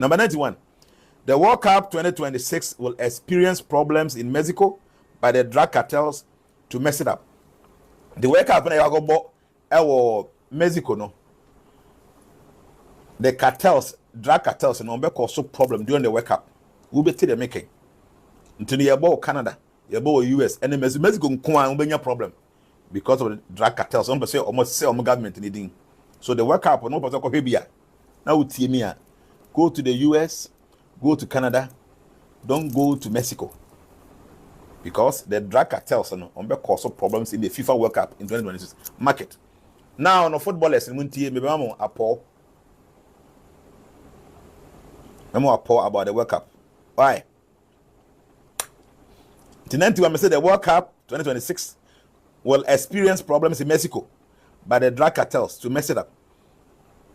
Number 91. The World Cup 2026 will experience problems in Mexico by the drug cartels to mess it up. The World Cup when you go Mexico no. The cartels, drug cartels, and be cause problem during the World Cup. We be the making. Until you about Canada, you about US, and Mexico will problem because of the drug cartels. Some say almost say government needing. So the World Cup no person go here. Now go to the US, go to Canada, don't go to Mexico. Because the drug cartels will cause problems in the FIFA World Cup in 2026 market. Now, no footballers in Muntie, maybe I'm appalled about the World Cup. Why? Tonight, I say the World Cup 2026 will experience problems in Mexico by the drug cartels to mess it up.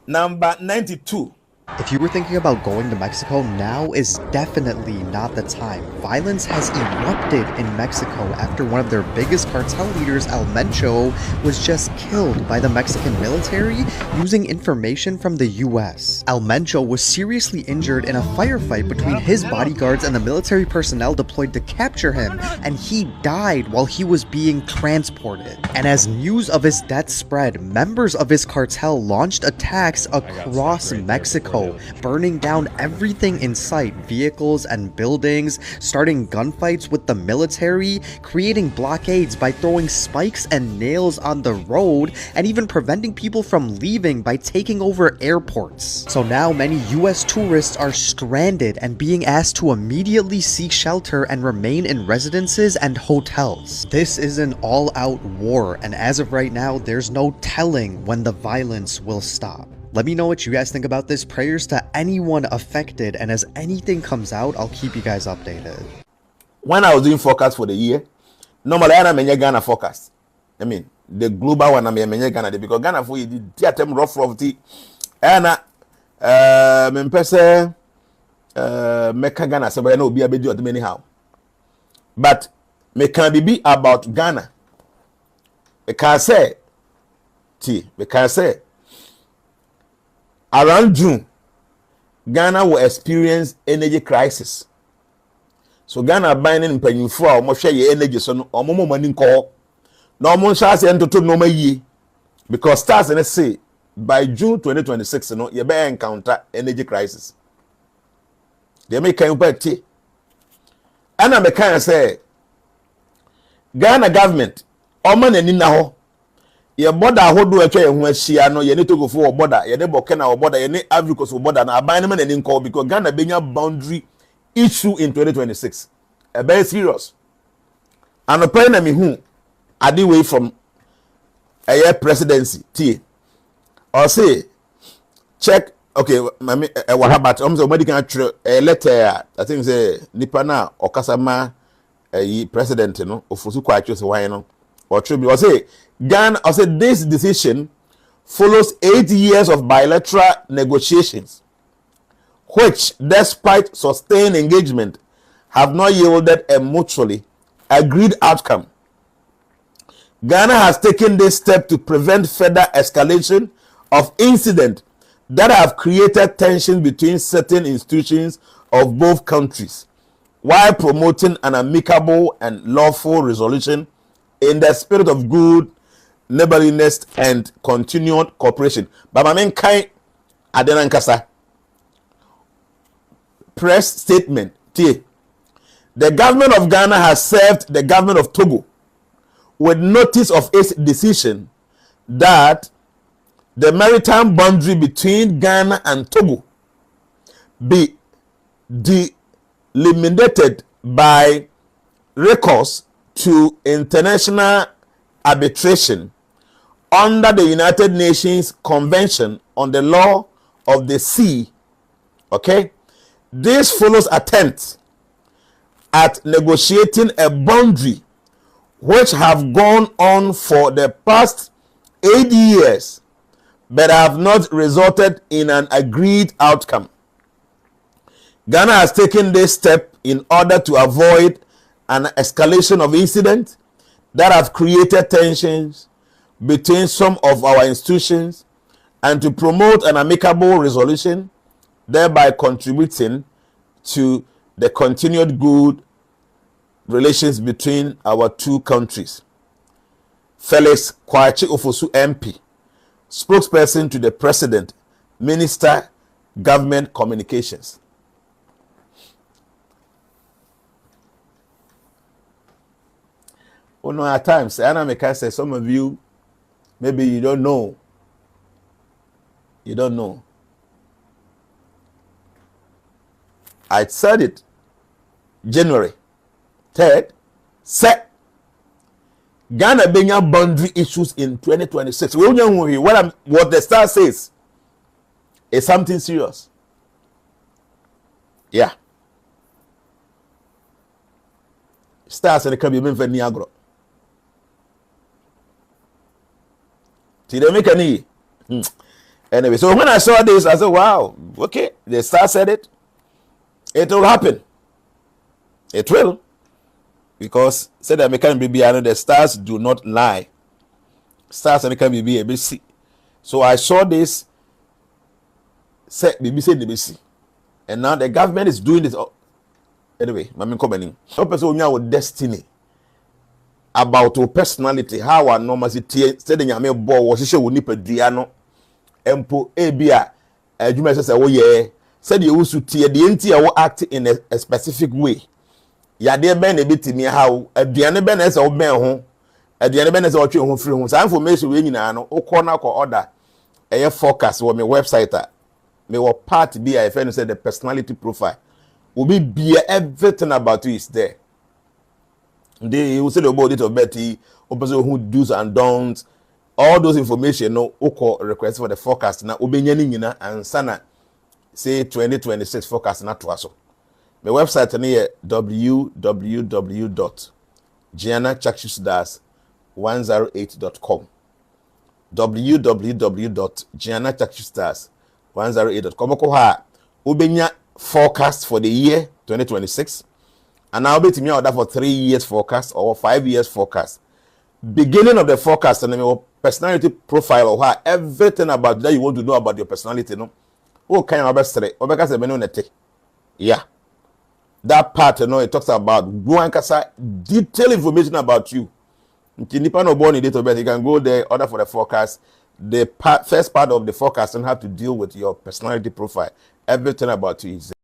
Number 92. If you were thinking about going to Mexico, now is definitely not the time. Violence has erupted in Mexico after one of their biggest cartel leaders, El Mencho, was just killed by the Mexican military using information from the US. El Mencho was seriously injured in a firefight between his bodyguards and the military personnel deployed to capture him, and he died while he was being transported. And as news of his death spread, members of his cartel launched attacks across Mexico, burning down everything in sight, vehicles and buildings, starting gunfights with the military, creating blockades by throwing spikes and nails on the road, and even preventing people from leaving by taking over airports. So now many US tourists are stranded and being asked to immediately seek shelter and remain in residences and hotels. This is an all-out war, and as of right now, there's no telling when the violence will stop. Let me know what you guys think about this. Prayers to anyone affected, and as anything comes out, I'll keep you guys updated. When I was doing forecast for the year, normally I am in Ghana forecast. I mean, the global one I'm in Ghana because Ghana for the theater rough tea. And me pese meka Ghana so I know be a bit of anyhow. But me can be about Ghana. Me can say around June, Ghana will experience energy crisis. So Ghana buying in penny for almost share energy so or more money call. No more chance to no year. Because stars and say by June 2026, you better encounter energy crisis. They make you pay tea. And I can say Ghana government, Oman and Ninaho. Ye border ahodo atwa ye ho ahia no ye ne Togo for border ye ne Burkina border ye ne Ivory Coast border na aban ne ne nko because Ghana benya boundary issue in 2026 very serious and open na me hu ade way from a presidency tie or say check okay mami what about somebody can letter I think say nipa na okasama president no ofusu kwa atwe se wan no or tribute or say Ghana, I said this decision follows 8 years of bilateral negotiations, which, despite sustained engagement, have not yielded a mutually agreed outcome. Ghana has taken this step to prevent further escalation of incidents that have created tension between certain institutions of both countries, while promoting an amicable and lawful resolution in the spirit of good neighborliness and continued cooperation. But my main kind Adenankasa press statement. The government of Ghana has served the government of Togo with notice of its decision that the maritime boundary between Ghana and Togo be delimited by recourse to international arbitration under the United Nations Convention on the Law of the Sea. Okay, this follows attempts at negotiating a boundary which have gone on for the past 8 years but have not resulted in an agreed outcome. Ghana has taken this step in order to avoid an escalation of incidents that have created tensions between some of our institutions and to promote an amicable resolution thereby contributing to the continued good relations between our two countries. Felix Kwachi Ofosu MP, spokesperson to the President, Minister, Government Communications. Oh no, at times, Anna Meka says, some of you, maybe you don't know. You don't know. I said it January 3rd, set Ghana Benya boundary issues in 2026. What the star says is something serious. Yeah. Stars and the Caribbean for Niagara. Did they make any? Anyway, so when I saw this, I said, wow, okay, the star said it. It will happen. It will. Because said that can be the stars do not lie. Stars and can be ABC. So I saw this. Said BBC. And now the government is doing this. Anyway, I'm coming. No person with destiny. About your personality, how our normality said in your boy was she would nip a diano. Empo Abia, you may say, oh yeah, said you used to the entity will act in a specific way. Ya dear Ben a bit me how a Diana Ben as old man home, a Diana Ben as all home free home. Some information we know, or corner or order a forecast or my website. May what part be a friend said the personality profile will be everything about you is there. They will say about it of Betty, or person who do's and don'ts, all those information no oko request for the forecast na obenyani and sana say 2026 forecast na to aso. My website is www.jnana108.com. www.jnana108.com. Oko ha obenya forecast for the year 2026. And I'll be to me order for 3 years forecast or 5 years forecast. Beginning of the forecast and your personality profile or how everything about that you want to know about your personality, no? Oh, kind of best say, yeah. That part, you know, it talks about detailed information about you. If you no born in date of birth, you can go there, order for the forecast. The first part of the forecast and have to deal with your personality profile. Everything about you is there.